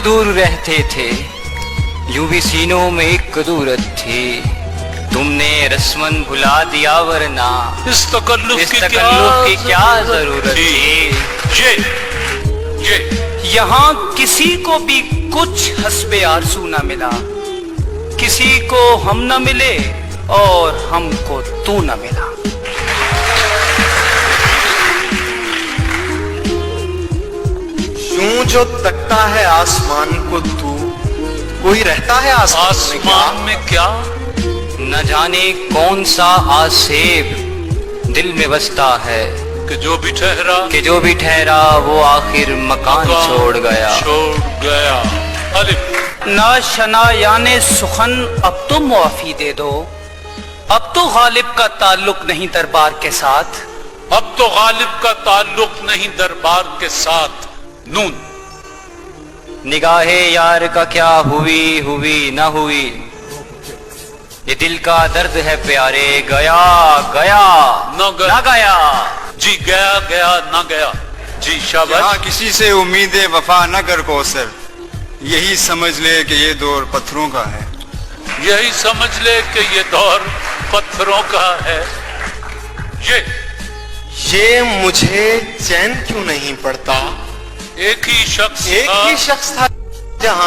دور رہتے تھے یوں بھی سینوں میں ایک کدورت تھی تم نے رسمن بھلا دیا ورنہ اس تکلف کی کیا ضرورت تھی یہ یہاں کسی کو بھی کچھ حسب آرزو نہ ملا کسی کو ہم نہ ملے اور ہم کو تو نہ ملا یوں جو تکتا ہے آسمان کو تو کوئی رہتا ہے آسمان میں کیا نہ جانے کون سا آسیب دل میں بستا ہے کہ جو بھی ٹھہرا وہ آخر مکان چھوڑ گیا الف نا شنا یعنی سخن اب تو معافی دے دو اب تو غالب کا تعلق نہیں دربار کے ساتھ اب تو غالب کا تعلق نہیں دربار کے ساتھ نون نگاہ یار کا کیا ہوئی نہ ہوئی یہ دل کا درد ہے پیارے گیا نہ گیا جی گیا نہ گیا جی شاباش یہاں کسی سے امید وفا نہ کر کوثر یہی سمجھ لے کہ یہ دور پتھروں کا ہے یہی سمجھ لے کہ یہ دور پتھروں کا ہے یہ مجھے چین کیوں نہیں پڑتا ایک ہی شخص تھا جہاں